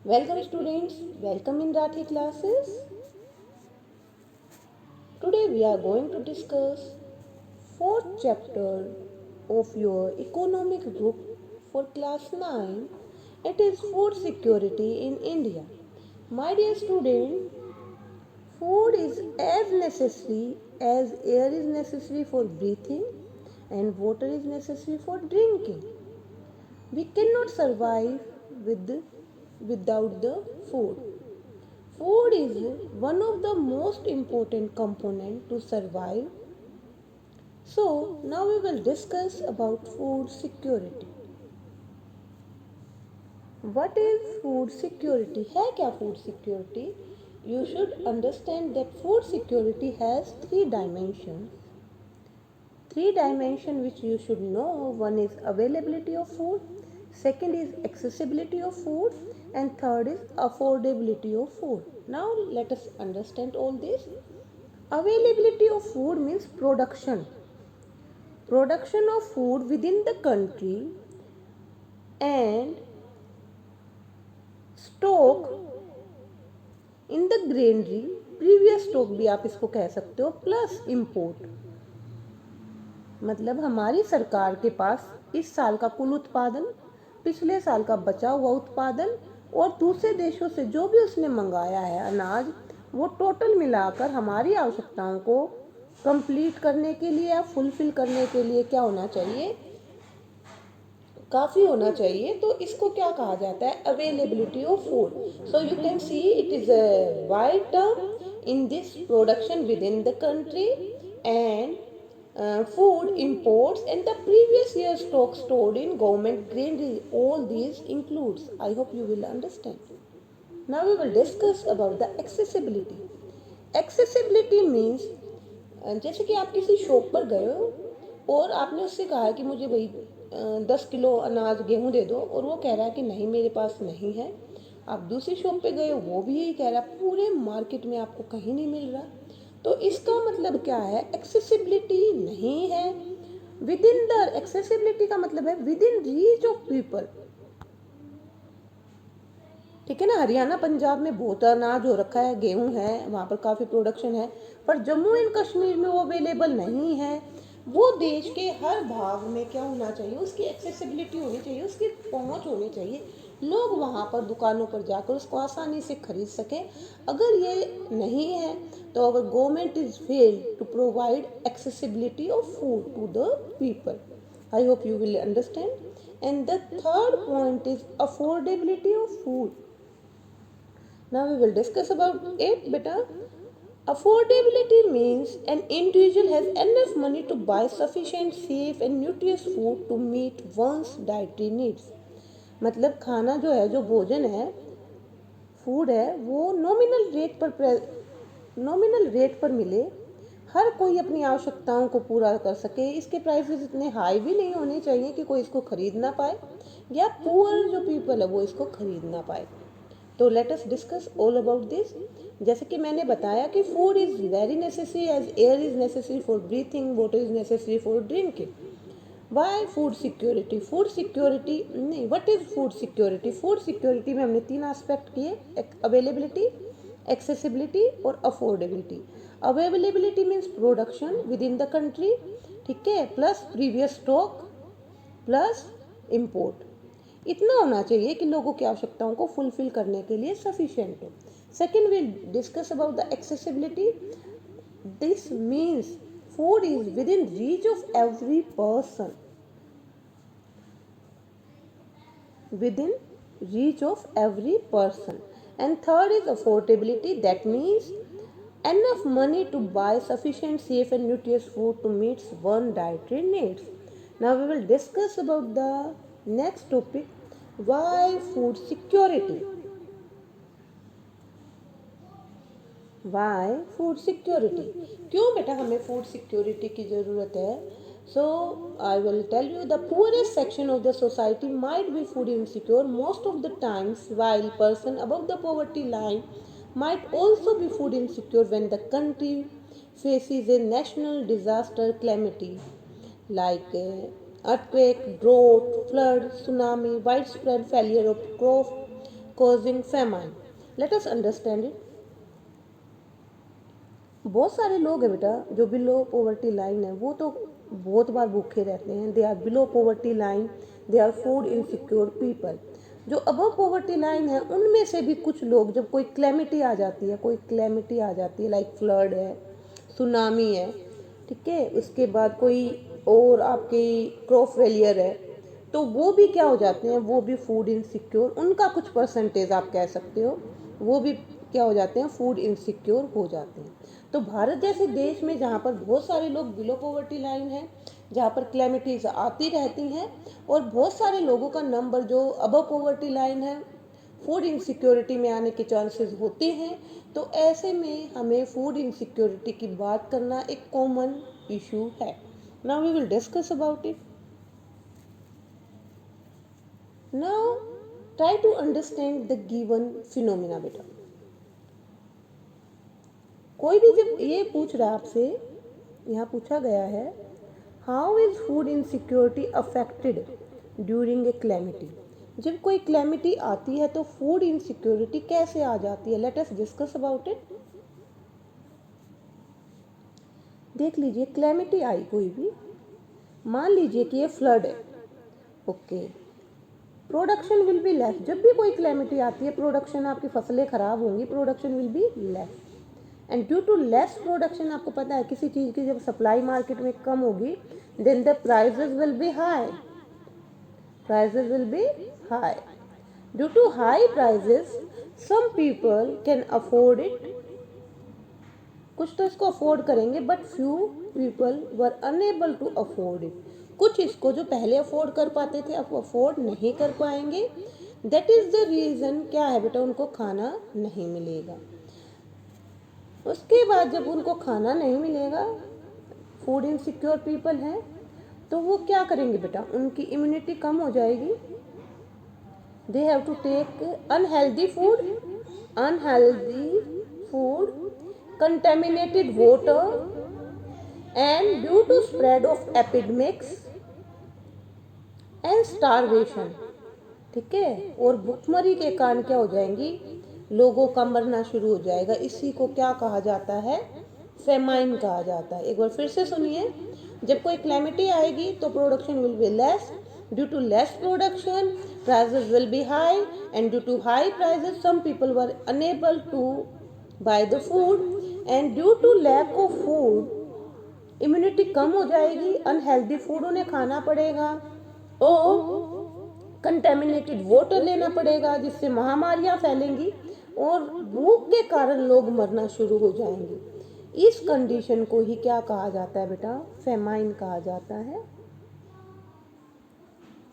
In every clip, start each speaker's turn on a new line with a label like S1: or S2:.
S1: Welcome students, welcome in Rathi classes. Today we are going to discuss fourth chapter of your economic book for class 9. It is food security in India. My dear student, food is as necessary as air is necessary for breathing and water is necessary for drinking. We cannot survive without the food. Food is one of the most important component to survive. So now we will discuss about food security. What is food security? है क्या food security? You should understand that food security has three dimensions. Three dimensions which you should know. One is availability of food, second is accessibility of food, and third is affordability of food. Now let us understand all this. Availability of food means production of food within the country and stock in the granary, previous stock भी आप इसको कह सकते हो, plus import. मतलब हमारी सरकार के पास इस साल का कुल उत्पादन, पिछले साल का बचा हुआ उत्पादन और दूसरे देशों से जो भी उसने मंगाया है अनाज, वो टोटल मिलाकर हमारी आवश्यकताओं को कंप्लीट करने के लिए या फुलफिल करने के लिए क्या होना चाहिए, काफ़ी होना चाहिए। तो इसको क्या कहा जाता है? Availability of food. So you can see it is a wide term in this production within the country and food imports and the previous year stock stored in government granary. All these includes. I hope you will understand. Now we will discuss about the accessibility. Accessibility means जैसे कि आप किसी shop पर गए हो और आपने उससे कहा कि मुझे भाई 10 किलो अनाज गेहूँ दे दो, और वो कह रहा है कि नहीं मेरे पास नहीं है। आप दूसरी शॉप पे गए हो, वो भी यही कह रहा है, पूरे मार्केट में आपको कहीं नहीं मिल रहा। तो इसका मतलब क्या है? एक्सेसिबिलिटी नहीं है। विद इन द एक्सेसिबिलिटी का मतलब है with in reach of people. ठीक है ना? हरियाणा पंजाब में बहुत अनाज हो रखा है, गेहूं है, वहाँ पर काफ़ी प्रोडक्शन है, पर जम्मू एंड कश्मीर में वो अवेलेबल नहीं है। वो देश के हर भाग में क्या होना चाहिए? उसकी एक्सेसिबिलिटी होनी चाहिए, उसकी पहुंच होनी चाहिए, लोग वहाँ पर दुकानों पर जाकर उसको आसानी से खरीद सकें। अगर ये नहीं है तो our government is fail to provide accessibility of food to the people. I hope you will understand. And the third point is affordability of food. Now we will discuss about it, beta. Affordability means an individual has enough money to buy sufficient, safe and nutritious food to meet one's dietary needs. मतलब खाना जो है, जो भोजन है, food है, वो nominal rate पर मिले, हर कोई अपनी आवश्यकताओं को पूरा कर सके। इसके प्राइसेस इतने हाई भी नहीं होने चाहिए कि कोई इसको खरीद ना पाए, या पुअर जो पीपल है वो इसको खरीद ना पाए। तो let us discuss all about this. जैसे कि मैंने बताया कि food is very necessary as air is necessary for breathing, water is necessary for drinking. Why food security? Food security नहीं, what is food security? Food security में हमने तीन aspect किए, अवेलेबिलिटी, एक्सेसिबिलिटी और affordability. Availability means production within the country, ठीक है, plus previous stock plus import. इतना होना चाहिए कि लोगों की आवश्यकताओं को फुलफिल करने के लिए सफिशिएंट हो। Second will discuss about the accessibility. This means food is with in reach of every person, with in reach of every person. And third is affordability, that means enough money to buy sufficient, safe and nutritious food to meet one's dietary needs. Now we will discuss about the next topic, why food security. Why food security? क्यों बेटा हमें food security की ज़रूरत है? So I will tell you, the poorest section of the society might be food insecure most of the times, while person above the poverty line might also be food insecure when the country faces a national disaster calamity like earthquake, drought, flood, tsunami, widespread failure of crop causing famine. Let us understand it. बहुत सारे लोग हैं बेटा जो below poverty line है, वो तो बहुत बार भूखे रहते हैं. They are below poverty line, they are food insecure people. जो अबव पॉवर्टी लाइन है उनमें से भी कुछ लोग, जब कोई क्लैमिटी आ जाती है, कोई क्लैमिटी आ जाती है, लाइक फ्लड है, सुनामी है, ठीक है, उसके बाद कोई और आपकी क्रॉप फेलियर है, तो वो भी क्या हो जाते हैं, वो भी फूड इनसिक्योर, उनका कुछ परसेंटेज आप कह सकते हो, वो भी क्या हो जाते हैं, फूड इनसिक्योर हो जाते हैं. तो भारत जैसे देश में जहाँ पर बहुत सारे लोग बिलो पॉवर्टी लाइन है, जहाँ पर क्लैमिटीज आती रहती हैं, और बहुत सारे लोगों का नंबर जो अबव पॉवर्टी लाइन है, फूड इनसिक्योरिटी में आने के चांसेस होते हैं, तो ऐसे में हमें फूड इनसिक्योरिटी की बात करना एक कॉमन इशू है. Now we will discuss about it. Now try to understand the given phenomena बेटा. कोई भी जब ये पूछ रहा है आपसे, यहाँ पूछा गया है how is food insecurity affected during a calamity. जब कोई क्लैमिटी आती है तो फूड इनसिक्योरिटी कैसे आ जाती है. Late us discuss about it. देख लीजिए, क्लैमिटी आई कोई भी, मान लीजिए कि ये फ्लड है, okay, production will be less. जब भी कोई क्लैमिटी आती है, प्रोडक्शन, आपकी फसलें खराब होंगी, production will be less. And due to less production, आपको पता है किसी चीज़ की जब सप्लाई मार्केट में कम होगी, then the prices will be high. Prices will be high. Due to high prices some people can afford it. कुछ तो इसको अफोर्ड करेंगे, but few people were unable to afford it. कुछ इसको जो पहले अफोर्ड कर पाते थे अब अफोर्ड नहीं कर पाएंगे. That is the reason. क्या है बेटा, उनको खाना नहीं मिलेगा. उसके बाद जब उनको खाना नहीं मिलेगा, फूड इनसिक्योर पीपल हैं, तो वो क्या करेंगे बेटा, उनकी इम्यूनिटी कम हो जाएगी. They have to take unhealthy food, contaminated water, and due to spread of epidemics and starvation. ठीक है, और भुखमरी के कारण क्या हो जाएंगी, लोगों का मरना शुरू हो जाएगा. इसी को क्या कहा जाता है, फेमाइन कहा जाता है. एक बार फिर से सुनिए. जब कोई क्लैमिटी आएगी तो production will be less. Due to less production prices will be high, and due to high prices some people were unable to buy the food, and due to lack of food immunity कम हो जाएगी, unhealthy food उन्हें खाना पड़ेगा, और contaminated water लेना पड़ेगा, जिससे महामारियां फैलेंगी और भूख के कारण लोग मरना शुरू हो जाएंगे. इस कंडीशन को ही क्या कहा जाता है बेटा, फेमाइन कहा जाता है.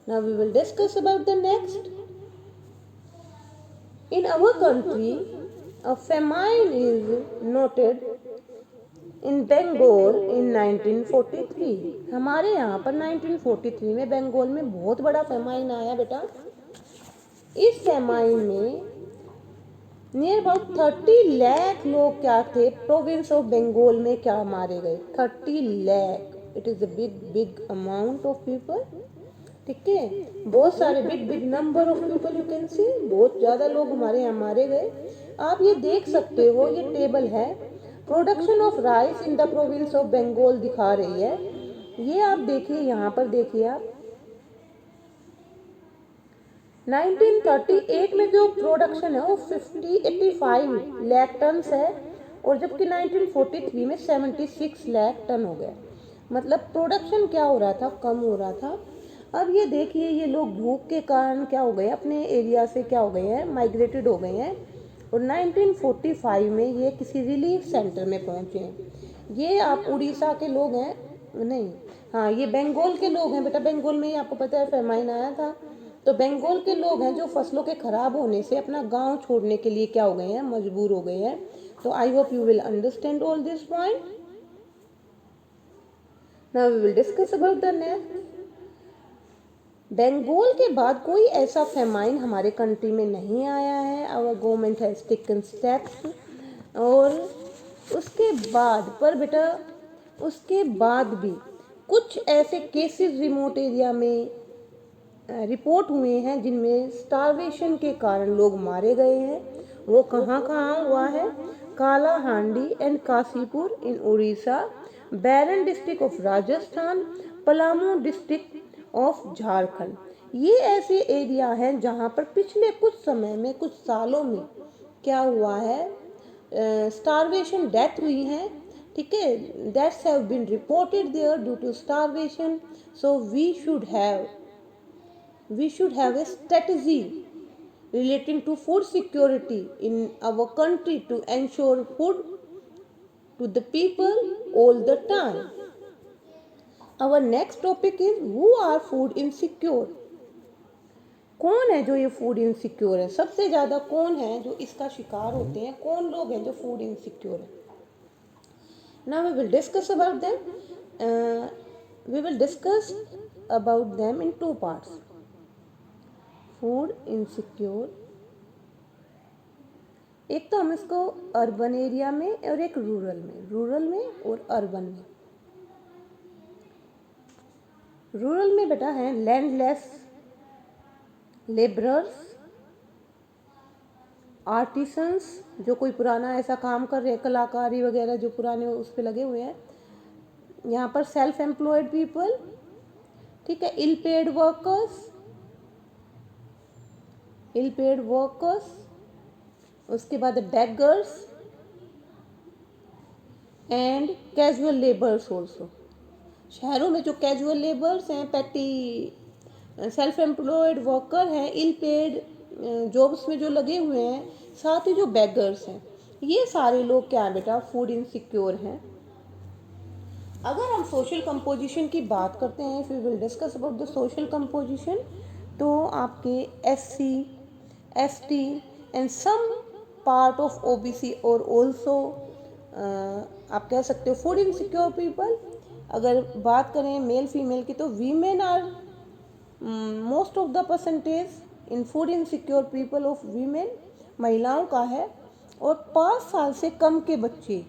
S1: Now we will discuss about the next. In our country a famine is noted in Bengal in 1943. हमारे यहाँ पर 1943 में बंगाल में बहुत बड़ा फेमाइन आया बेटा. इस फेमाइन में नियर अबाउट 30 लाख लोग क्या थे, प्रोविंस ऑफ बंगाल में क्या मारे गए, 30 lakh. It is a big amount of people. ठीक है, बहुत सारे big number of people, you can see, बहुत ज़्यादा लोग हमारे यहाँ मारे गए. आप ये देख सकते हो, ये टेबल है, production of rice in the province of Bengal दिखा रही है. ये आप देखिए, यहाँ पर देखिए आप, 1938 में जो प्रोडक्शन है वो 85 लाख टन है, और जबकि 1943 में 76 लाख टन हो गया. मतलब प्रोडक्शन क्या हो रहा था, कम हो रहा था. अब ये देखिए, ये लोग भूख के कारण क्या हो गए, अपने एरिया से क्या हो गए हैं, माइग्रेटेड हो गए हैं, और 1945 में ये किसी रिलीफ सेंटर में पहुंचे हैं. ये आप उड़ीसा के लोग हैं, नहीं, हाँ, ये बंगाल के लोग हैं बेटा. बंगाल में ही आपको पता है फेमाइन आया था, तो बंगाल के लोग हैं जो फसलों के खराब होने से अपना गांव छोड़ने के लिए क्या हो गए हैं, मजबूर हो गए हैं. तो I hope you will understand all this point. Now we will discuss about the next. Bengal के बाद कोई ऐसा फेमाइन हमारे कंट्री में नहीं आया है. Our government has taken steps. और उसके बाद पर बेटा, उसके बाद भी कुछ ऐसे केसेस रिमोट एरिया में रिपोर्ट हुए हैं जिनमें स्टारवेशन के कारण लोग मारे गए हैं, वो कहाँ कहाँ हुआ है? Kalahandi and Kashipur in Orissa, Baran district of Rajasthan, Palamu district of Jharkhand. ये ऐसे एरिया हैं जहाँ पर पिछले कुछ समय में, कुछ सालों में क्या हुआ है, स्टारवेशन डेथ हुई है। ठीक है, deaths have been reported there due to starvation. So we should have a strategy relating to food security in our country to ensure food to the people all the time. Our next topic is who are food insecure. कौन है जो ये food insecure है? सबसे ज़्यादा कौन है जो इसका शिकार होते हैं? कौन लोग हैं जो फूड इनसिक्योर है? Now we will discuss about them. We will discuss about them in two parts. Food insecure, एक तो हम इसको अर्बन एरिया में और एक रूरल में और अर्बन में। रूरल में बेटा है लैंडलेस लेबरर्स, आर्टिसंस, जो कोई पुराना ऐसा काम कर रहे हैं, कलाकारी वगैरह जो पुराने उस पर लगे हुए हैं। यहाँ पर सेल्फ एम्प्लॉयड पीपल, ठीक है, इल पेड वर्कर्स, उसके बाद beggars and casual labours also. शहरों में जो कैजुअल लेबर्स हैं, पैटी सेल्फ एम्प्लॉयड वर्कर हैं, इल पेड जॉब्स में जो लगे हुए हैं, साथ ही जो बेगर्स हैं, ये सारे लोग क्या है बेटा? फूड इनसिक्योर हैं। अगर हम सोशल कंपोजिशन की बात करते हैं, if we will discuss about the social composition, तो आपके SC, ST and some part of OBC और ऑल्सो आप कह सकते हो फूड इनसिक्योर पीपल। अगर बात करें मेल फीमेल की, तो women are most of the percentage in food insecure people of women, महिलाओं का है। और 5 साल से कम के बच्चे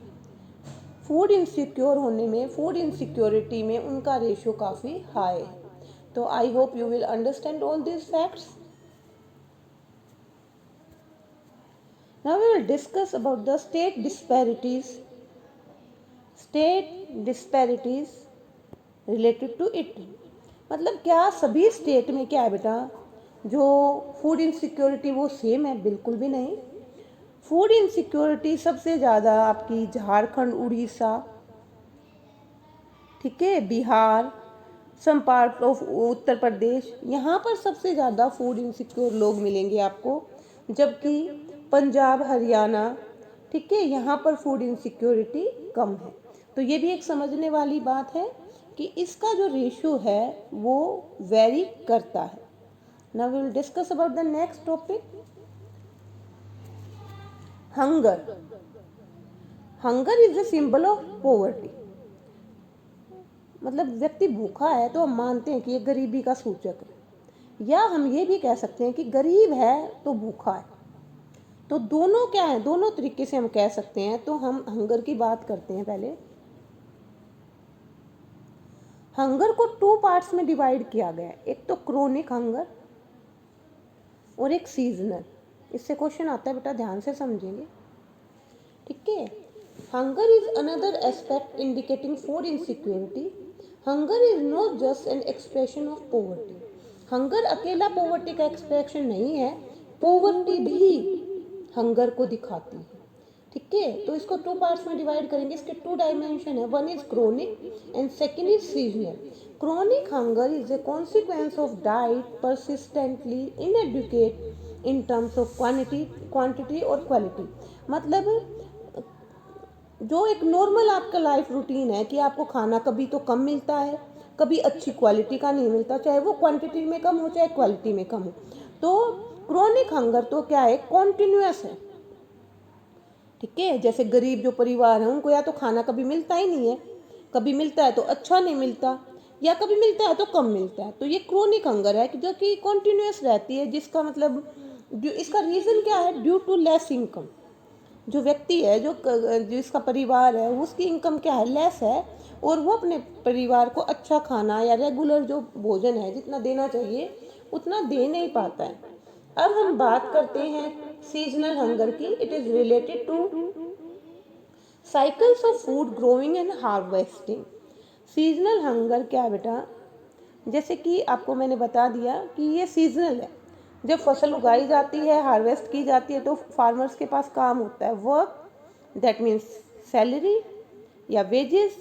S1: फूड इनसिक्योर होने में, फूड इनसिक्योरिटी में उनका रेशियो काफ़ी हाई है। तो I hope you will understand all this facts. Now we will discuss about the state disparities related to it. मतलब क्या सभी स्टेट में क्या है बेटा जो फूड इनसिक्योरिटी वो सेम है? बिल्कुल भी नहीं। फूड इनसिक्योरिटी सबसे ज़्यादा आपकी झारखंड, उड़ीसा, ठीक है, बिहार, सम पार्ट ऑफ उत्तर प्रदेश, यहाँ पर सबसे ज़्यादा फूड इनसिक्योर लोग मिलेंगे आपको। जबकि पंजाब, हरियाणा, ठीक है, यहाँ पर फूड इनसिक्योरिटी कम है। तो ये भी एक समझने वाली बात है कि इसका जो रेशियो है वो वेरी करता है। Now we will discuss about the next topic, hunger. Hunger is the symbol of poverty. मतलब व्यक्ति भूखा है तो हम मानते हैं कि ये गरीबी का सूचक है, या हम ये भी कह सकते हैं कि गरीब है तो भूखा है। तो दोनों क्या है, दोनों तरीके से हम कह सकते हैं। तो हम हंगर की बात करते हैं पहले। हंगर को 2 पार्ट्स में डिवाइड किया गया है, एक तो क्रोनिक हंगर और एक सीजनल। इससे क्वेश्चन आता है बेटा, ध्यान से समझेंगे, ठीक है। Hunger is another aspect indicating food insecurity. Hunger is not just an expression of poverty. Hunger अकेला पॉवर्टी का एक्सप्रेशन नहीं है, पॉवर्टी भी हंगर को दिखाती है, ठीक है। तो इसको 2 पार्ट्स में डिवाइड करेंगे। इसके 2 डायमेंशन है, one is chronic and second is seasonal. Chronic hunger is a consequence of diet persistently inadequate in terms of quantity और क्वालिटी। मतलब जो एक नॉर्मल आपका लाइफ रूटीन है कि आपको खाना कभी तो कम मिलता है, कभी अच्छी क्वालिटी का नहीं मिलता, चाहे वो क्वांटिटी में कम हो चाहे क्वालिटी में कम हो। तो क्रोनिक हंगर तो क्या है, कॉन्टिन्यूअस है, ठीक है। जैसे गरीब जो परिवार है उनको या तो खाना कभी मिलता ही नहीं है, कभी मिलता है तो अच्छा नहीं मिलता, या कभी मिलता है तो कम मिलता है। तो ये क्रोनिक हंगर है जो कि कॉन्टिन्यूअस रहती है, जिसका मतलब इसका रीज़न क्या है, ड्यू टू लेस इनकम। जो व्यक्ति है, जो जिसका परिवार है, उसकी इनकम क्या है, लेस है, और वो अपने परिवार को अच्छा खाना या रेगुलर जो भोजन है जितना देना चाहिए उतना दे नहीं पाता है। अब हम बात करते हैं सीजनल हंगर की। It is related to cycles of food growing and harvesting. Seasonal hunger क्या है बेटा, जैसे कि आपको मैंने बता दिया कि ये सीजनल है। जब फसल उगाई जाती है, हार्वेस्ट की जाती है, तो फार्मर्स के पास काम होता है, वर्क, दैट मीन्स सैलरी या वेजेस।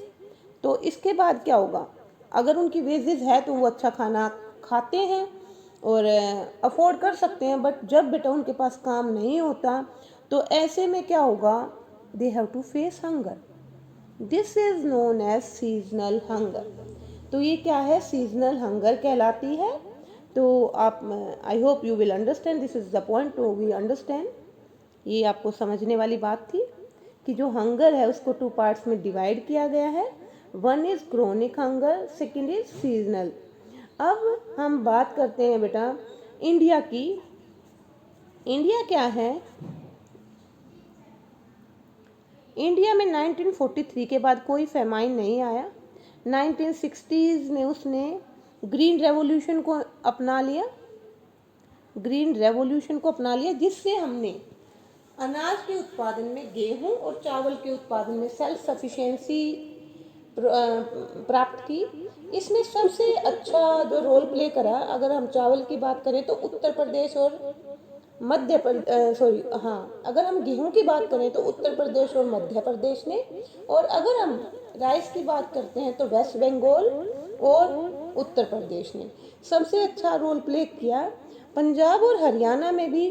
S1: तो इसके बाद क्या होगा, अगर उनकी वेजेस है तो वो अच्छा खाना खाते हैं और अफोर्ड कर सकते हैं। बट जब बेटा उनके पास काम नहीं होता तो ऐसे में क्या होगा, they have to face hunger. This is known as seasonal hunger. तो ये क्या है, सीजनल हंगर कहलाती है। तो आप, I hope you will understand, this is the point to we understand. ये आपको समझने वाली बात थी कि जो हंगर है उसको टू पार्ट्स में डिवाइड किया गया है। One is chronic hunger, second is seasonal. अब हम बात करते हैं बेटा इंडिया की। इंडिया क्या है, इंडिया में 1943 के बाद कोई फेमाइन नहीं आया। 1960s में उसने ग्रीन रेवोल्यूशन को अपना लिया, ग्रीन रेवोल्यूशन को अपना लिया, जिससे हमने अनाज के उत्पादन में, गेहूं और चावल के उत्पादन में सेल्फ सफिशिएंसी प्राप्त की। इसमें सबसे अच्छा जो रोल प्ले करा, अगर हम चावल की बात करें तो उत्तर प्रदेश और मध्य प्रदेश, सॉरी हाँ, अगर हम गेहूं की बात करें तो उत्तर प्रदेश और मध्य प्रदेश ने, और अगर हम राइस की बात करते हैं तो वेस्ट बंगाल और उत्तर प्रदेश ने सबसे अच्छा रोल प्ले किया। पंजाब और हरियाणा में भी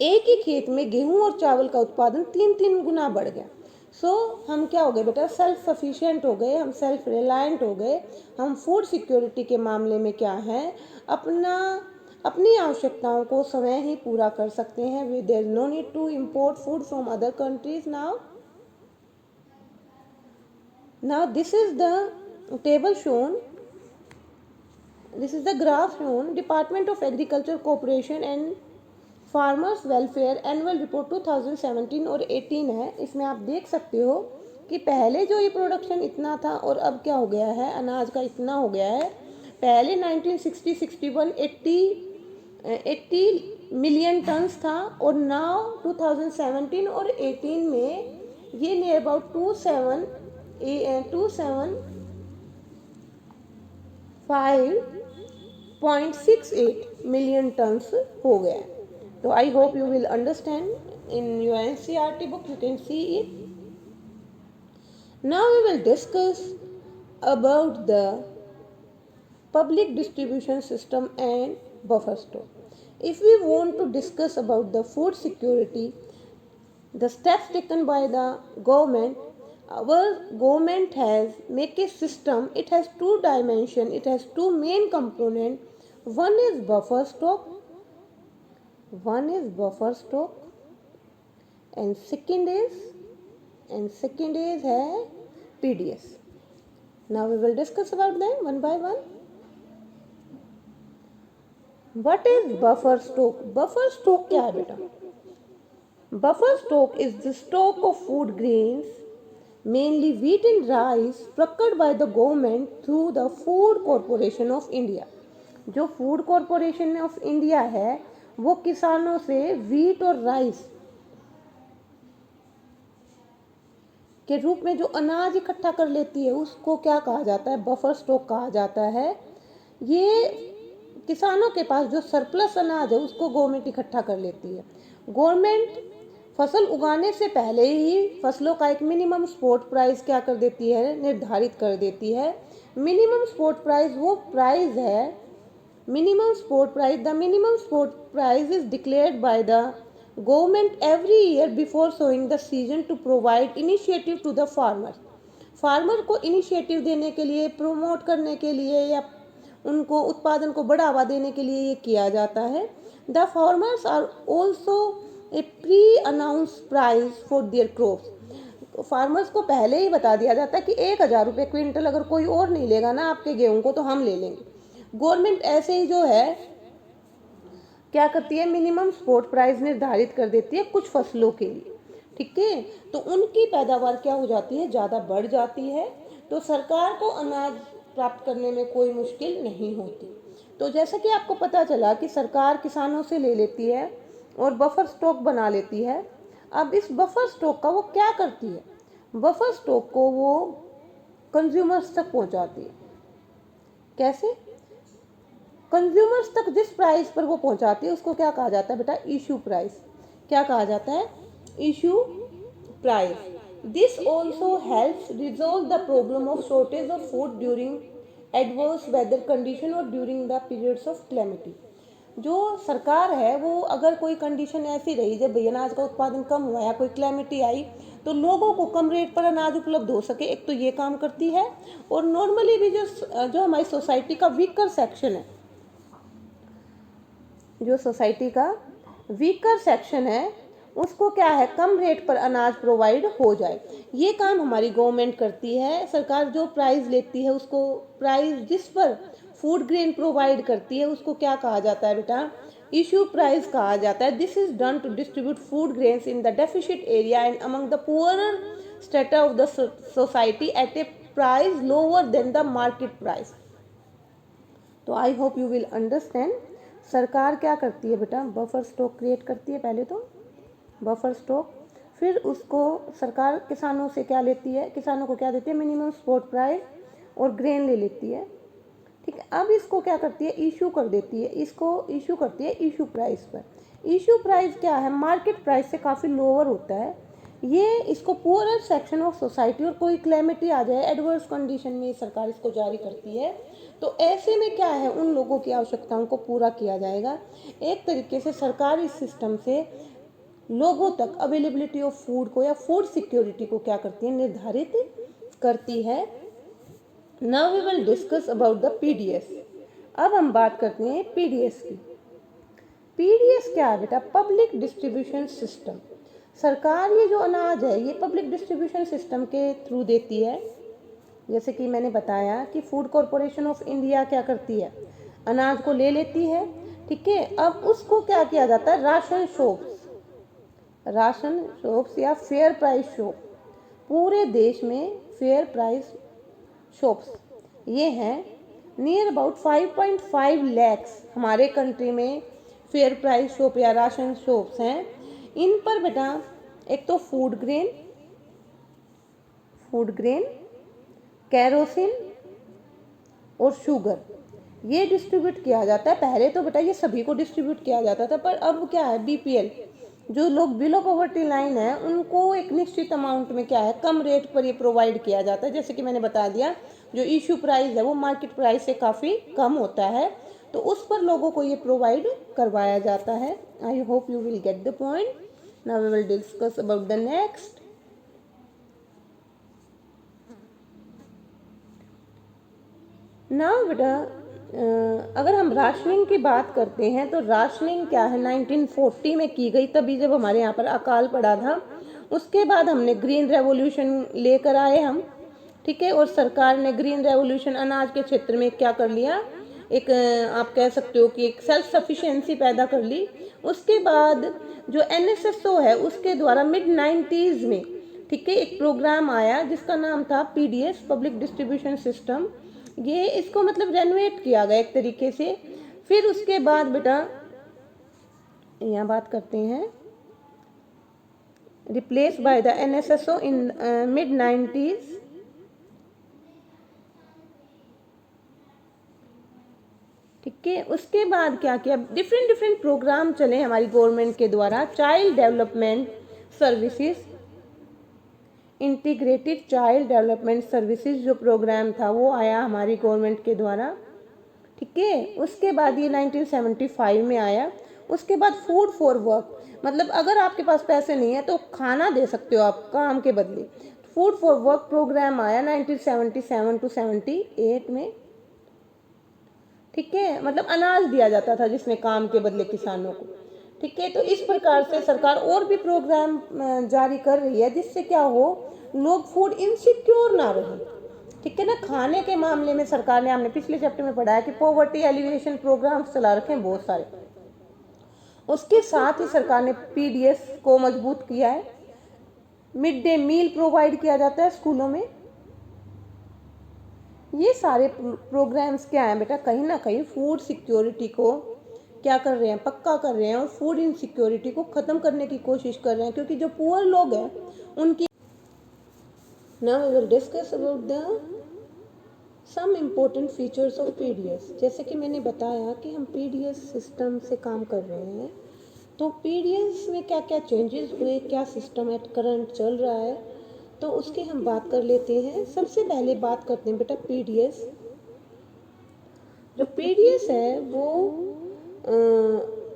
S1: एक ही खेत में गेहूं और चावल का उत्पादन 3-3 गुना बढ़ गया। हम क्या हो गए बेटा, सेल्फ सफिशिएंट हो गए, हम सेल्फ रिलायंट हो गए। हम फूड सिक्योरिटी के मामले में क्या है, अपनी आवश्यकताओं को स्वयं ही पूरा कर सकते हैं। There is no need to import food from other countries. Now this is the table shown, this is the graph shown, department of agriculture cooperation and farmers welfare annual report 2017 और 18 है। इसमें आप देख सकते हो कि पहले जो ये प्रोडक्शन इतना था और अब क्या हो गया है, अनाज का इतना हो गया है। पहले 1960, 61, 80 मिलियन टन्स था और नाउ 2017 और 18 में ये नियर अबाउट 275.68 मिलियन टन्स हो गया है। So I hope you will understand. In your NCERT book you can see it. Now we will discuss about the public distribution system and buffer stock. If we want to discuss about the food security, the steps taken by the government, our government has make a system. It has two dimension, it has two main component. One is buffer stock and second is है PDS. Now we will discuss about them one by one. What is buffer stock? Buffer stock क्या है बेटा? Buffer stock is the stock of food grains, mainly wheat and rice, procured by the government through the Food Corporation of India. जो food corporation of India है वो किसानों से wheat और rice के रूप में जो अनाज इकट्ठा कर लेती है उसको क्या कहा जाता है, बफर स्टॉक कहा जाता है। ये किसानों के पास जो सरप्लस अनाज है उसको गवर्नमेंट इकट्ठा कर लेती है। गवर्नमेंट फसल उगाने से पहले ही फसलों का एक मिनिमम स्पॉट प्राइस क्या कर देती है, निर्धारित कर देती है। मिनिमम स्पॉट प्राइस वो प्राइस है, minimum spot price, the minimum spot price is declared by the government every year before sowing the season to provide initiative to the farmers. Farmer को इनिशिएटिव देने के लिए, प्रोमोट करने के लिए या उनको उत्पादन को बढ़ावा देने के लिए ये किया जाता है। The farmers are also a pre announce price for their crops. फार्मर्स को पहले ही बता दिया जाता है कि 1,000 रुपये क्विंटल अगर कोई और नहीं लेगा ना आपके गेहूं को तो हम ले लेंगे। गवर्नमेंट ऐसे ही जो है क्या करती है, मिनिमम स्पॉट प्राइस निर्धारित कर देती है कुछ फसलों के लिए, ठीक है। तो उनकी पैदावार क्या हो जाती है, ज़्यादा बढ़ जाती है, तो सरकार को अनाज प्राप्त करने में कोई मुश्किल नहीं होती। तो जैसा कि आपको पता चला कि सरकार किसानों से ले लेती है और बफर स्टॉक बना लेती है। अब इस बफर स्टॉक का वो क्या करती है, बफर स्टॉक को वो कंज्यूमर्स तक पहुंचाती है। कैसे? कंज्यूमर्स तक जिस प्राइस पर वो पहुंचाती है उसको क्या कहा जाता है बेटा? Issue price. क्या कहा जाता है? Issue price. This also helps resolve the problem of shortage of food during adverse weather condition और during the periods of calamity. जो सरकार है वो अगर कोई कंडीशन ऐसी रही जब भई अनाज का उत्पादन कम हुआ या कोई क्लेमिटी आई तो लोगों को कम रेट पर अनाज उपलब्ध हो सके, एक तो ये काम करती है। और नॉर्मली भी जो हमारी सोसाइटी का वीकर सेक्शन है, जो सोसाइटी का वीकर सेक्शन है उसको क्या है, कम रेट पर अनाज प्रोवाइड हो जाए। ये काम हमारी गवर्नमेंट करती है। सरकार जो प्राइस लेती है उसको, प्राइस जिस पर फूड ग्रेन प्रोवाइड करती है उसको क्या कहा जाता है बेटा? इशू प्राइस कहा जाता है। This is done to distribute food grains in the deficit area and among the poorer strata of the society at a price lower than the market price. तो I hope you will understand. सरकार क्या करती है बेटा? Buffer stock create करती है पहले तो, बफर स्टॉक। फिर उसको सरकार किसानों से क्या लेती है, किसानों को क्या देती है? मिनिमम स्पॉट प्राइस और ग्रेन ले लेती है। ठीक है, अब इसको क्या करती है? इशू कर देती है, इसको इशू करती है इशू प्राइस पर। इशू प्राइस क्या है? मार्केट प्राइस से काफ़ी लोअर होता है। ये इसको पुअरर सेक्शन ऑफ सोसाइटी और कोई क्लेमिटी आ जाए एडवर्स कंडीशन में सरकार इसको जारी करती है। तो ऐसे में क्या है, उन लोगों की आवश्यकताओं को पूरा किया जाएगा। एक तरीके से सरकार इस सिस्टम से लोगों तक अवेलेबिलिटी ऑफ फूड को या फूड सिक्योरिटी को क्या करती है? निर्धारित करती है। Now we will discuss about the PDS. अब हम बात करते हैं पीडीएस की। पीडीएस क्या है बेटा? Public distribution system. सरकार ये जो अनाज है ये पब्लिक डिस्ट्रीब्यूशन सिस्टम के थ्रू देती है। जैसे कि मैंने बताया कि फूड कॉरपोरेशन ऑफ इंडिया क्या करती है? अनाज को ले लेती है। ठीक है, अब उसको क्या किया जाता है? राशन शॉप्स, राशन शॉप्स या फेयर प्राइस शॉप, पूरे देश में फेयर प्राइस शॉप्स ये हैं। नियर अबाउट 5.5 लैक्स हमारे कंट्री में फेयर प्राइस शॉप या राशन शॉप्स हैं। इन पर बेटा एक तो फूड ग्रेन, कैरोसिन और शुगर ये डिस्ट्रीब्यूट किया जाता है। पहले तो बेटा ये सभी को डिस्ट्रीब्यूट किया जाता था, पर अब क्या है, बीपीएल जो लोग बिलो पॉवर्टी लाइन है उनको एक निश्चित अमाउंट में क्या है, कम रेट पर ये प्रोवाइड किया जाता है। जैसे कि मैंने बता दिया जो इशू प्राइस है वो मार्केट प्राइस से काफ़ी कम होता है, तो उस पर लोगों को ये प्रोवाइड करवाया जाता है। I hope you will get the point. Now we will discuss about the next. Now बेटा अगर हम राशनिंग की बात करते हैं तो राशनिंग क्या है, 1940 में की गई, तभी जब हमारे यहाँ पर अकाल पड़ा था। उसके बाद हमने ग्रीन रेवोल्यूशन लेकर आए हम। ठीक है, और सरकार ने ग्रीन रेवोल्यूशन अनाज के क्षेत्र में क्या कर लिया, एक आप कह सकते हो कि एक सेल्फ सफिशिएंसी पैदा कर ली। उसके बाद जो एनएसएसओ है उसके द्वारा मिड 90s में, ठीक है, एक प्रोग्राम आया जिसका नाम था पीडीएस, पब्लिक डिस्ट्रीब्यूशन सिस्टम। ये इसको मतलब रेनोवेट किया गया एक तरीके से। फिर उसके बाद बेटा यहाँ बात करते हैं replace by the NSSO in mid 90s। ठीक है, उसके बाद क्या किया, डिफरेंट प्रोग्राम चले हमारी गवर्नमेंट के द्वारा। Child development services, integrated child development services जो प्रोग्राम था वो आया हमारी गवर्नमेंट के द्वारा। ठीक है, उसके बाद ये 1975 में आया। उसके बाद फूड फॉर वर्क, मतलब अगर आपके पास पैसे नहीं है तो खाना दे सकते हो आप काम के बदले। फूड फॉर वर्क प्रोग्राम आया 1977 to 78 में। ठीक है, मतलब अनाज दिया जाता था जिसमें काम के बदले किसानों को। ठीक है, तो इस प्रकार से सरकार और भी प्रोग्राम जारी कर रही है जिससे क्या हो, लोग फूड इनसिक्योर ना रहे। ठीक है ना, खाने के मामले में सरकार ने, हमने पिछले चैप्टर में पढ़ा है कि पॉवर्टी एलिवेशन प्रोग्राम्स चला रखे हैं बहुत सारे। उसके साथ ही सरकार ने पीडीएस को मजबूत किया है। मिड डे मील प्रोवाइड किया जाता है स्कूलों में। ये सारे प्रोग्राम्स क्या हैं बेटा, कहीं ना कहीं फूड सिक्योरिटी को क्या कर रहे हैं, पक्का कर रहे हैं और फूड इनसिक्योरिटी को ख़त्म करने की कोशिश कर रहे हैं, क्योंकि जो पुअर लोग हैं उनकी। Now we will discuss about the some important features of PDS. जैसे कि मैंने बताया कि हम पीडीएस सिस्टम से काम कर रहे हैं, तो पीडीएस में क्या क्या चेंजेस हुए, क्या सिस्टम एट करंट चल रहा है, तो उसकी हम बात कर लेते हैं। सबसे पहले बात करते हैं बेटा पीडीएस। जो पीडीएस है वो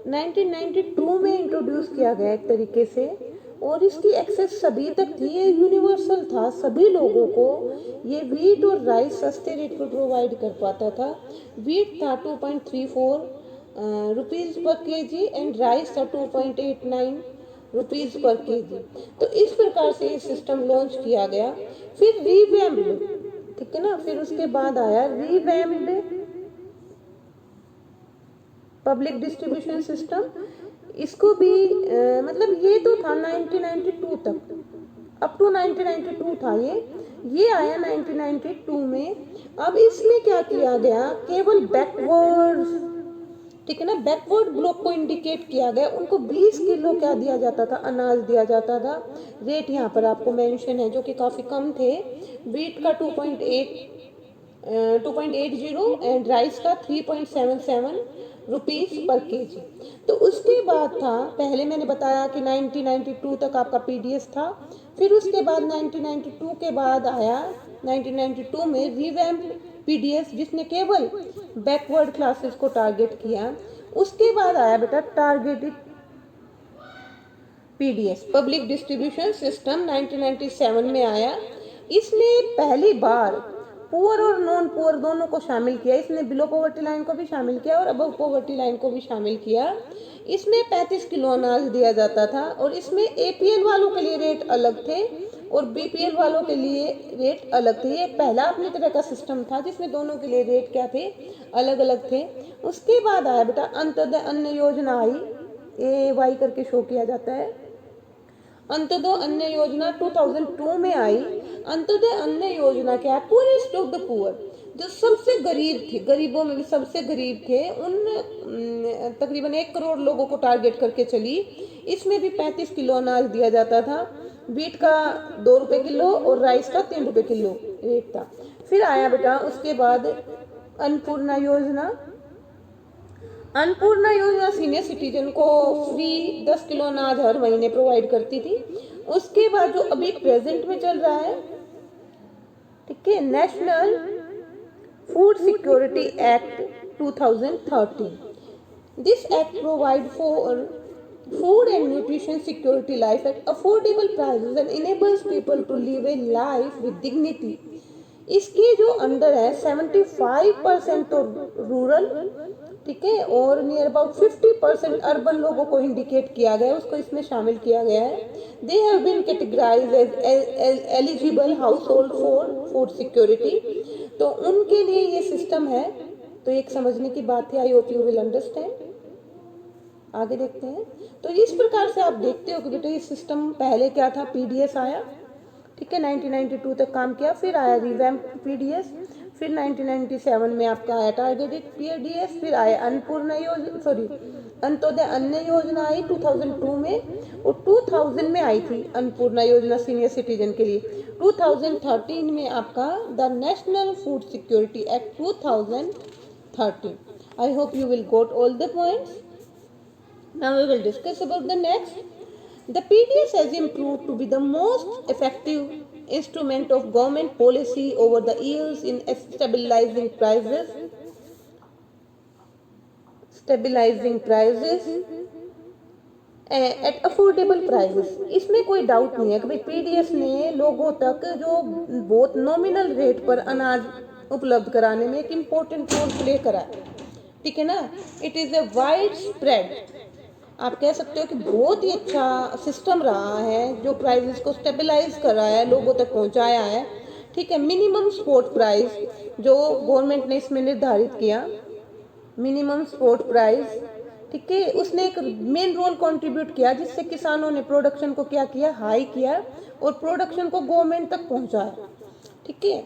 S1: 1992 में इंट्रोड्यूस किया गया एक तरीके से, और इसकी एक्सेस सभी तक थी, ये यूनिवर्सल था, सभी लोगों को ये वीट और राइस सस्ते रेट पर प्रोवाइड कर पाता था। वीट था 2.34 रुपीज़ पर केजी एंड राइस था 2.89 रुपीज़ पर केजी। तो इस प्रकार से ये सिस्टम लॉन्च किया गया। फिर रीवैम्प्ड, ठीक है ना, फिर उसके बाद आया रीवैम्प्ड पब्लिक डिस्ट्रीब्यूशन सिस्टम। इसको भी मतलब ये तो था 1992 तक, अप टू 1992 था ये आया 1992 में। अब इसमें क्या किया गया, केवल बैकवर्ड, ठीक है ना, बैकवर्ड ब्लॉक को इंडिकेट किया गया। उनको 20 किलो क्या दिया जाता था, अनाज दिया जाता था। रेट यहाँ पर आपको मेंशन है जो कि काफ़ी कम थे। वीट का 2.80 एंड राइस का 3.77 रुपीज़ पर केजी। तो उसके बाद था, पहले मैंने बताया कि 1992 तक आपका पीडीएस था। फिर उसके बाद 1992 के बाद आया 1992 में रिवैम्प्ड पीडीएस, जिसने केवल बैकवर्ड क्लासेस को टारगेट किया। उसके बाद आया बेटा targeted PDS, public distribution system, 1997 में आया। इसने पहली बार पुअर और नॉन पुअर दोनों को शामिल किया। इसने बिलो पॉवर्टी लाइन को भी शामिल किया और अबव पॉवर्टी लाइन को भी शामिल किया। इसमें 35 किलो अनाज दिया जाता था, और इसमें एपीएल वालों के लिए रेट अलग थे और बीपीएल वालों के लिए रेट अलग थे। ये पहला अपनी तरह का सिस्टम था जिसमें दोनों के लिए रेट क्या थे, अलग अलग थे। उसके बाद आया बेटा अंत्योदय अन्न योजना आई, AAY करके शो किया जाता है। अंत्योदय अन्न योजना 2002 में आई। अंत्योदय अन्न योजना क्या है, पुअरेस्ट ऑफ द पुअर, जो सबसे गरीब थे, गरीबों में भी सबसे गरीब थे, उन तकरीबन 1 करोड़ लोगों को टारगेट करके चली। इसमें भी 35 किलो अनाज दिया जाता था। वीट का 2 रुपये किलो और राइस का 3 रुपये किलो रेट था। फिर आया बेटा उसके बाद अन्नपूर्णा योजना। अन्नपूर्णा योजना सीनियर सिटीजन को फ्री 10 किलो अनाज हर महीने प्रोवाइड करती थी। उसके बाद जो अभी प्रेजेंट में चल रहा है, ठीक है, national food security act 2013। This act provide for food and nutrition security life at affordable prices and enables people to live a life with dignity। इसके जो अंडर है 75% तो रूरल, ठीक है, और नियर अबाउट 50% अर्बन लोगों को इंडिकेट किया गया, उसको इसमें शामिल किया गया है। They have been categorised as eligible household for food security. तो उनके लिए ये सिस्टम है। तो एक समझने की बात है, I hope you will understand. आगे देखते हैं। तो इस प्रकार से आप देखते हो कि बेटा ये सिस्टम पहले क्या था, पीडीएस आया, ठीक है, 1992 तक काम किया। फिर आया रिवैम्प पीडीएस, फिर 1997 में आपका आया टारगेटेड पीडीएस, फिर आया अन्नपूर्णा योजना, सॉरी अंत्योदय अन्न योजना आई 2002 में, और 2000 में आई थी अन्नपूर्णा योजना सीनियर सिटीजन के लिए। 2013 में आपका the national food security act 2013। I hope you will got all the points. Now we will discuss about the next. The PDS has improved to be the most effective instrument of government policy over the years in stabilizing prices at affordable prices। इसमें कोई doubt नहीं है कि भाई PDS ने लोगों तक जो बहुत नॉमिनल रेट पर अनाज उपलब्ध कराने में एक इम्पोर्टेंट रोल प्ले करा है, ठीक है ना। It is a wide spread, आप कह सकते हो कि बहुत ही अच्छा सिस्टम रहा है जो प्राइसेस को स्टेबलाइज कर रहा है, लोगों तक पहुंचाया है, ठीक है। मिनिमम सपोर्ट प्राइस जो गवर्नमेंट ने इसमें निर्धारित किया, मिनिमम सपोर्ट प्राइस, ठीक है, उसने एक मेन रोल कंट्रीब्यूट किया जिससे किसानों ने प्रोडक्शन को क्या किया, हाई किया और प्रोडक्शन को गवर्नमेंट तक पहुंचाया, ठीक है।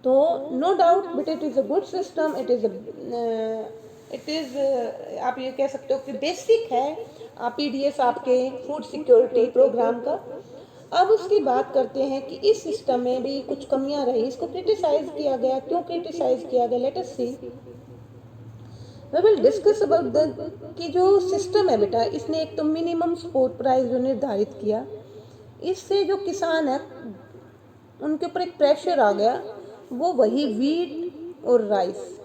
S1: तो no doubt but it is a good system, it is आप ये कह सकते हो कि बेसिक है पीडीएस आपके फूड सिक्योरिटी प्रोग्राम का। अब उसकी बात करते हैं कि इस सिस्टम में भी कुछ कमियां रही, इसको क्रिटिसाइज किया गया, क्यों क्रिटिसाइज किया गया, let us see. We will discuss about the कि जो सिस्टम है बेटा, इसने एक तो मिनिमम सपोर्ट प्राइस जो निर्धारित किया, इससे जो किसान है उनके ऊपर एक प्रेशर आ गया, वो वही वीट और राइस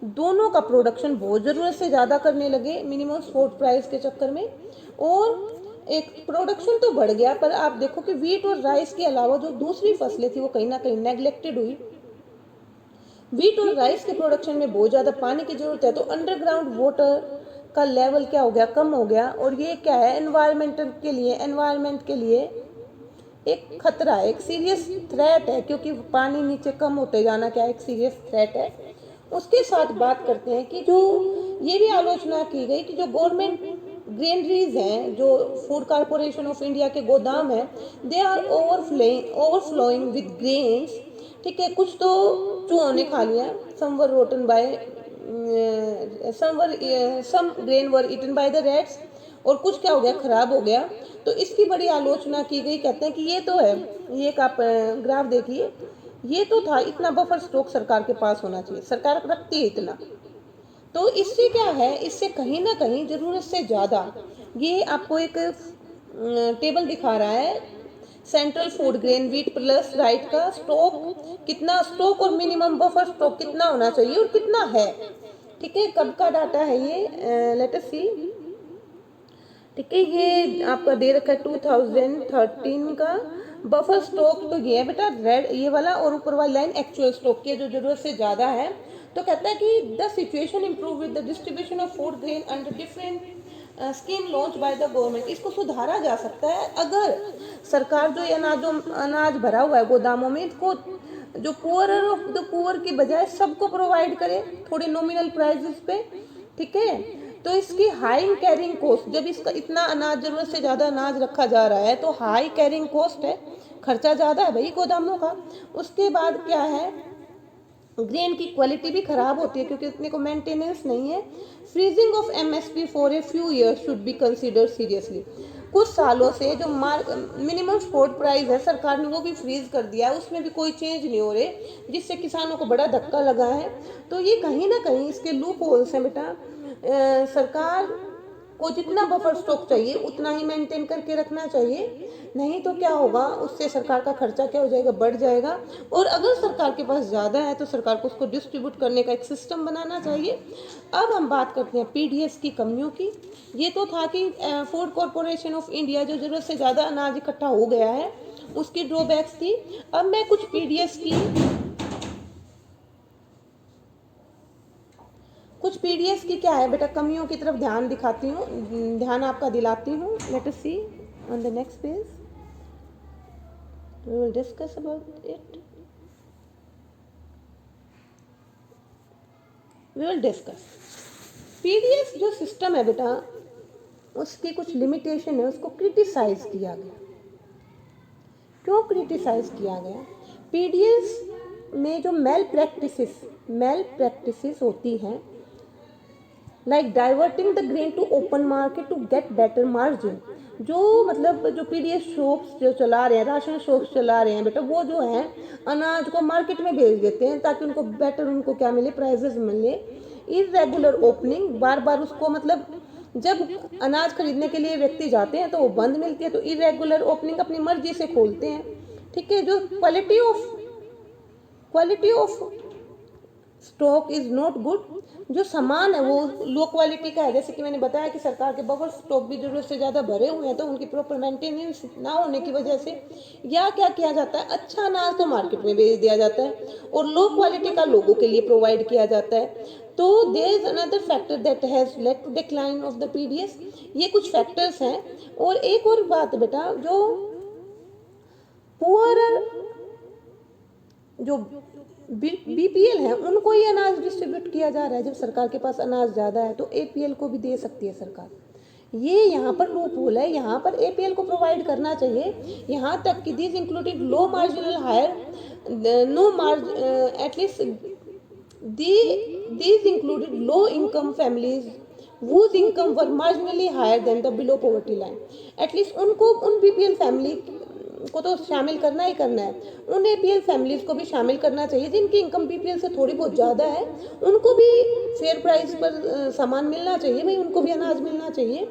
S1: दोनों का प्रोडक्शन बहुत ज़रूरत से ज़्यादा करने लगे मिनिमम सपोर्ट प्राइस के चक्कर में। और एक प्रोडक्शन तो बढ़ गया, पर आप देखो कि वीट और राइस के अलावा जो दूसरी फसलें थी वो कहीं ना कहीं नेग्लेक्टेड हुई। वीट और राइस के प्रोडक्शन में बहुत ज़्यादा पानी की ज़रूरत है, तो अंडरग्राउंड वाटर का लेवल क्या हो गया, कम हो गया। और ये क्या है, एनवायरमेंट के लिए एक खतरा है, एक सीरियस थ्रेट है, क्योंकि पानी नीचे कम होते जाना क्या है, एक सीरियस थ्रेट है। उसके साथ बात करते हैं कि जो ये भी आलोचना की गई कि जो गवर्नमेंट ग्रेनरीज हैं, जो फूड कॉरपोरेशन ऑफ इंडिया के गोदाम हैं, they are overflowing with grains. ठीक है, कुछ तो चूहों ने खा लिया, some were rotten by some grain were eaten by the rats, और कुछ क्या हो गया, खराब हो गया। तो इसकी बड़ी आलोचना की गई, कहते हैं कि ये तो है, ये एक आप ग्राफ देखिए, ये तो था, इतना बफर स्टॉक सरकार के पास होना चाहिए, सरकार रखती है इतना। तो इससे क्या है, इससे कहीं ना कहीं ज़रूरत से ज़्यादा, ये आपको एक टेबल दिखा रहा है, central food grain wheat plus right का स्टॉक, कितना स्टॉक और मिनिमम बफर स्टॉक कितना होना चाहिए और कितना है। ठीक है, कब का डाटा है ये, लेट अस सी। ठीक है, ये आपका दे रखा है 2013 का बफर स्टॉक, तो ये है बेटा रेड ये वाला, और ऊपर वाली लाइन एक्चुअल स्टॉक की, जो जरूरत से ज़्यादा है। तो कहता है कि the situation improve with the distribution of food grain under different scheme launch by the government. इसको सुधारा जा सकता है अगर सरकार जो ये अनाज भरा हुआ है गोदामों में, इसको जो पुअर ऑफ द पुअर की बजाय सबको प्रोवाइड करे थोड़े नॉमिनल प्राइसेस पे। ठीक है, तो इसकी हाई कैरिंग कॉस्ट, जब इसका इतना अनाज जरूरत से ज़्यादा अनाज रखा जा रहा है तो हाई कैरिंग कॉस्ट है, खर्चा ज़्यादा है भाई गोदामों का। उसके बाद क्या है, ग्रेन की क्वालिटी भी खराब होती है क्योंकि इतने को मेंटेनेंस नहीं है। Freezing of MSP for a few years should be considered seriously. कुछ सालों से जो मिनिमम सपोर्ट प्राइस है सरकार ने वो भी फ्रीज कर दिया है, उसमें भी कोई चेंज नहीं हो रहे, जिससे किसानों को बड़ा धक्का लगा है। तो ये कहीं ना कहीं इसके लूप होल्स हैं बेटा। सरकार को जितना बफर स्टॉक चाहिए उतना ही मेंटेन करके रखना चाहिए, नहीं तो क्या होगा, उससे सरकार का खर्चा क्या हो जाएगा, बढ़ जाएगा। और अगर सरकार के पास ज़्यादा है तो सरकार को उसको डिस्ट्रीब्यूट करने का एक सिस्टम बनाना चाहिए। अब हम बात करते हैं पीडीएस की कमियों की। ये तो था कि फूड कॉरपोरेशन ऑफ इंडिया जो ज़रूरत से ज़्यादा अनाज इकट्ठा हो गया है, उसकी ड्रॉबैक्स थी। अब मैं कुछ पीडीएस की क्या है बेटा कमियों की तरफ ध्यान दिखाती हूँ, ध्यान आपका दिलाती हूँ। Let us see on the next page, we will discuss about it, we will discuss. PDS जो सिस्टम है बेटा, उसकी कुछ लिमिटेशन है, उसको क्रिटिसाइज किया गया। क्यों क्रिटिसाइज किया गया, पीडीएस में जो मेल प्रैक्टिसेस होती हैं, like diverting the grain to open market to get better margin. जो मतलब जो पीडीएस शॉप्स जो चला रहे हैं, राशन शॉप्स चला रहे हैं बेटा, वो जो है अनाज को मार्केट में भेज देते हैं ताकि उनको बेटर, उनको क्या मिले, प्राइजेस मिले। इरेगुलर ओपनिंग, बार बार उसको मतलब जब अनाज खरीदने के लिए व्यक्ति जाते हैं तो वो बंद मिलती है, तो इरेगुलर ओपनिंग अपनी मर्जी से खोलते हैं। ठीक है, जो quality of stock is not good, जो सामान है वो लो क्वालिटी का है। जैसे कि मैंने बताया कि सरकार के बफर स्टॉक भी जरूरत से ज़्यादा भरे हुए हैं, तो उनकी प्रॉपर मेंटेनेंस ना होने की वजह से या क्या किया जाता है, अच्छा अनाज तो मार्केट में बेच दिया जाता है और लो क्वालिटी का लोगों के लिए प्रोवाइड किया जाता है। तो there is another factor that has led to decline of the PDS. ये कुछ फैक्टर्स हैं। और एक और बात बेटा, जो पुअर जो बीपीएल है उनको ये अनाज डिस्ट्रीब्यूट किया जा रहा है। जब सरकार के पास अनाज ज़्यादा है तो एपीएल को भी दे सकती है सरकार। ये यहाँ पर लूप होल है, यहाँ पर एपीएल को प्रोवाइड करना चाहिए। यहाँ तक कि this included low marginal higher no margin, at least these included low income families whose income were marginally higher than the below poverty line. At least उनको उन बीपीएल फैमिली को तो शामिल करना ही करना है, उन एपीएल फैमिलीज को भी शामिल करना चाहिए जिनकी इनकम बीपीएल से थोड़ी बहुत ज़्यादा है, उनको भी फेयर प्राइस पर सामान मिलना चाहिए भाई, उनको भी अनाज मिलना चाहिए।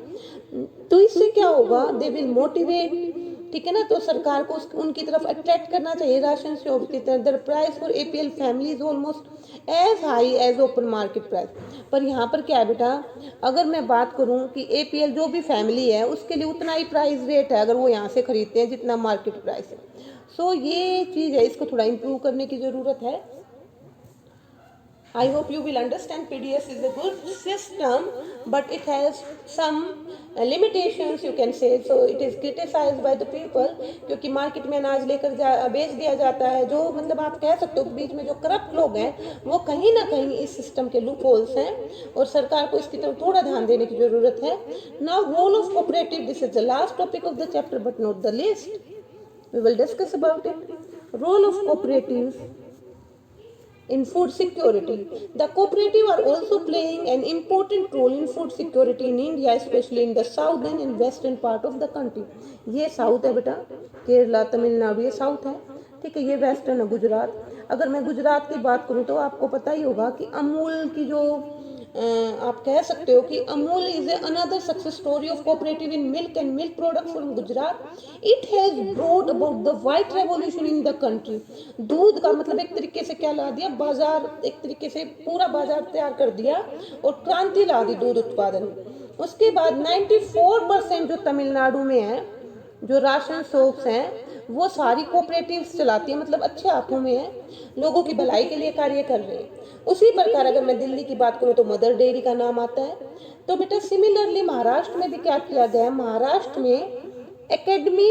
S1: तो इससे क्या होगा, दे विल मोटिवेट, ठीक है ना। तो सरकार को उनकी तरफ अट्रैक्ट करना चाहिए राशन शॉप की तरफ। The price for APL family is almost as high as open market price. पर यहाँ पर क्या है बेटा, अगर मैं बात करूँ कि एपीएल जो भी फैमिली है उसके लिए उतना ही प्राइस रेट है अगर वो यहाँ से खरीदते हैं जितना मार्केट प्राइस है। सो ये चीज़ है, इसको थोड़ा इम्प्रूव करने की ज़रूरत है। I hope you will understand PDS is a good system, but it has some limitations you can say. So it is criticized by the people, क्योंकि मार्केट में अनाज लेकर बेच दिया जाता है। जो मतलब आप कह सकते हो बीच में जो करप्ट लोग हैं वो कहीं ना कहीं इस सिस्टम के लूप होल्स हैं, और सरकार को इसकी तरफ थोड़ा ध्यान देने की ज़रूरत है। Now role of cooperative, this is the last topic of the chapter but not the least. We will discuss about it. Role of cooperatives in food security. The cooperative are also playing an important role in food security in India, especially in the southern and western part of the country. ये south है बेटा, केरला तमिलनाडु ये south है, ठीक है। ये western है गुजरात। अगर मैं गुजरात की बात करूँ तो आपको पता ही होगा कि अमूल की जो आप कह सकते हो कि Amul is another success story of cooperative in milk and milk products from Gujarat. It has brought about the white revolution in the country. दूध का मतलब एक तरीके से क्या ला दिया, बाजार, एक तरीके से पूरा बाजार तैयार कर दिया और क्रांति ला दी दूध उत्पादन में। उसके बाद 94% जो तमिलनाडु में है जो राशन शॉप्स हैं वो सारी कोऑपरेटिव्स चलाती है, मतलब अच्छे हाथों में है, लोगों की भलाई के लिए कार्य कर रहे हैं। उसी प्रकार अगर मैं दिल्ली की बात करूँ तो मदर डेयरी का नाम आता है। तो बेटा सिमिलरली महाराष्ट्र में भी क्या किया गया है, महाराष्ट्र में academy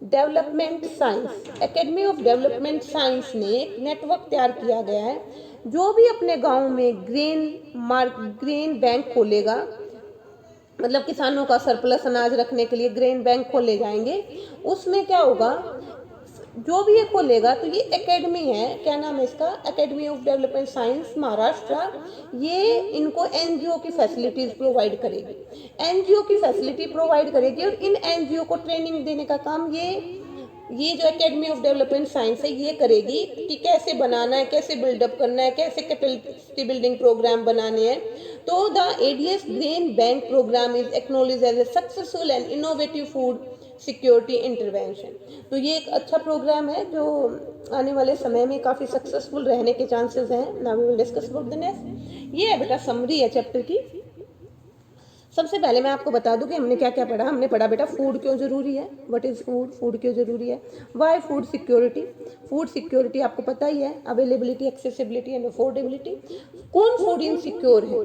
S1: development science, academy of development science ने एक नेटवर्क तैयार किया गया है। जो भी अपने गाँव में ग्रेन बैंक खोलेगा, मतलब किसानों का सरप्लस अनाज रखने के लिए ग्रेन बैंक खोले जाएंगे, उसमें क्या होगा, जो भी ये खोलेगा तो ये एकेडमी है, क्या नाम है इसका, academy of development science Maharashtra, ये इनको एनजीओ की फैसिलिटीज प्रोवाइड करेगी, एनजीओ की फैसिलिटी प्रोवाइड करेगी। और इन एनजीओ को ट्रेनिंग देने का काम ये जो एकेडमी ऑफ डेवलपमेंट साइंस है ये करेगी कि कैसे बनाना है, कैसे बिल्डअप करना है, कैसे कैपेसिटी बिल्डिंग प्रोग्राम बनाने हैं। तो the ADS grain bank program is acknowledged as a successful and innovative food security intervention. तो ये एक अच्छा प्रोग्राम है जो आने वाले समय में काफ़ी सक्सेसफुल रहने के चांसेस हैं। Now we will discuss about the next. ये है बेटा समरी है चैप्टर की। सबसे पहले मैं आपको बता दूं कि हमने क्या क्या पढ़ा। हमने पढ़ा बेटा फूड क्यों ज़रूरी है, व्हाट इज़ फूड, फूड क्यों ज़रूरी है, why food security. Food security आपको पता ही है, अवेलेबिलिटी, एक्सेसिबिलिटी एंड अफोर्डेबिलिटी। कौन फूड इनसिक्योर है,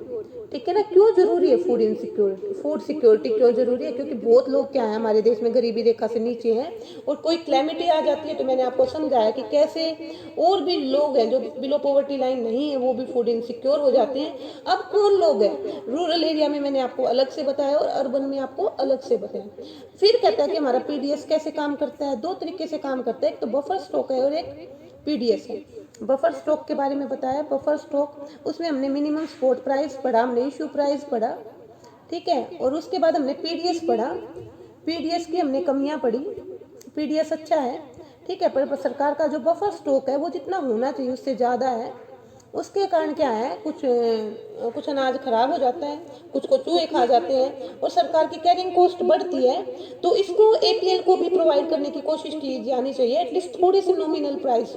S1: ठीक है ना, क्यों ज़रूरी है फूड इनसिक्योरिटी, फूड सिक्योरिटी क्यों ज़रूरी है, क्योंकि बहुत लोग क्या है हमारे देश में गरीबी रेखा से नीचे हैं, और कोई क्लैमिटी आ जाती है तो मैंने आपको समझाया कि कैसे और भी लोग हैं जो बिलो पॉवर्टी लाइन नहीं है वो भी फूड इनसिक्योर हो जाते हैं। अब कौन लोग हैं, रूरल एरिया में मैंने आपको अलग से बताया और अर्बन में आपको अलग से बताया। फिर कहता है कि हमारा पीडीएस कैसे काम करता है, दो तरीके से काम करता है, एक तो बफर स्टॉक है और एक पीडीएस है। बफर स्टॉक के बारे में बताया, बफर स्टॉक उसमें हमने मिनिमम स्पॉट प्राइस पढ़ा, हमने इशू प्राइस पढ़ा, ठीक है, और उसके बाद हमने पीडीएस पढ़ा। पीडीएस की हमने कमियां पढ़ी, पीडीएस अच्छा है, ठीक है, पर सरकार का जो बफर स्टॉक है वो जितना होना चाहिए उससे ज़्यादा है। उसके कारण क्या है, कुछ अनाज खराब हो जाता है, कुछ को चूहे खा जाते हैं और सरकार की कैरिंग कॉस्ट बढ़ती है। तो इसको एपीएल को भी प्रोवाइड करने की कोशिश की जानी चाहिए, एटलीस्ट थोड़ी सी नॉमिनल प्राइस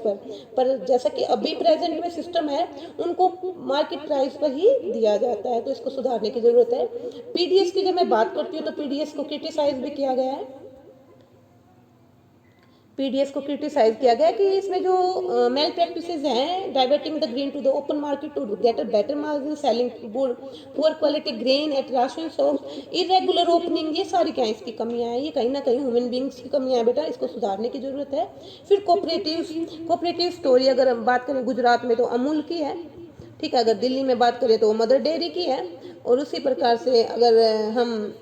S1: पर जैसा कि अभी प्रेजेंट में सिस्टम है उनको मार्केट प्राइस पर ही दिया जाता है, तो इसको सुधारने की जरूरत है। पीडीएस की जब मैं बात करती हूँ तो पीडीएस को क्रिटिसाइज भी किया गया है, पीडीएस को क्रिटिसाइज किया गया कि इसमें जो मेल प्रैक्टिसेस हैं, diverting the grain to the open market to get a better margin, selling poor quality grain at ration shops, irregular opening, ये सारी क्या इसकी कमियां हैं, ये कहीं ना कहीं ह्यूमन बींग्स की कमियां हैं बेटा, इसको सुधारने की जरूरत है। फिर कोऑपरेटिव स्टोरी अगर हम बात करें गुजरात में तो अमूल की है, ठीक है, अगर दिल्ली में बात करें तो मदर डेयरी की है, और उसी प्रकार से अगर हम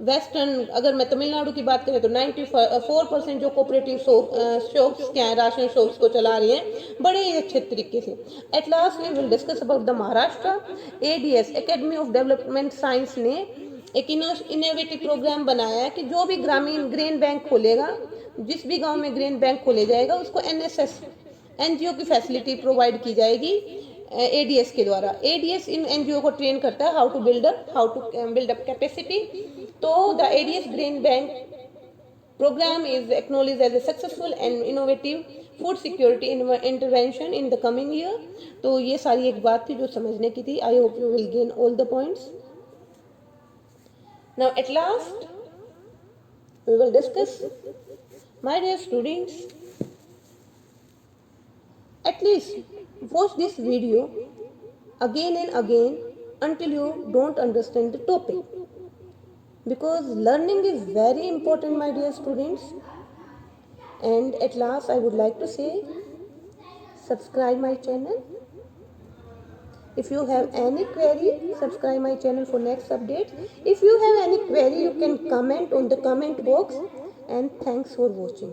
S1: वेस्टर्न, अगर मैं तमिलनाडु की बात करें तो 94% जो कोऑपरेटिव शॉप्स क्या है, राशन शॉप्स को चला रही हैं बड़े ही अच्छे तरीके से। At last we will discuss about the Maharashtra. ADS academy of development science ने एक इनोवेटिव प्रोग्राम बनाया है कि जो भी ग्रामीण ग्रेन बैंक खोलेगा, जिस भी गांव में ग्रेन बैंक खोले जाएगा, उसको एनएसएस एनजीओ की फैसिलिटी प्रोवाइड की जाएगी एडीएस के द्वारा। एडीएस इन एनजीओ को ट्रेन करता है how to build up capacity. तो the ADS grain bank program is acknowledged as a successful and innovative food security intervention in the coming year। तो ये सारी एक बात थी जो समझने की थी। आई hope you will gain all the points. Now at last we will discuss, my dear students, at least watch this video again and again until you don't understand the topic, because learning is very important, my dear students. And at last I would like to say, subscribe my channel. If you have any query, subscribe my channel for next updates. If you have any query, you can comment on the comment box, and thanks for watching.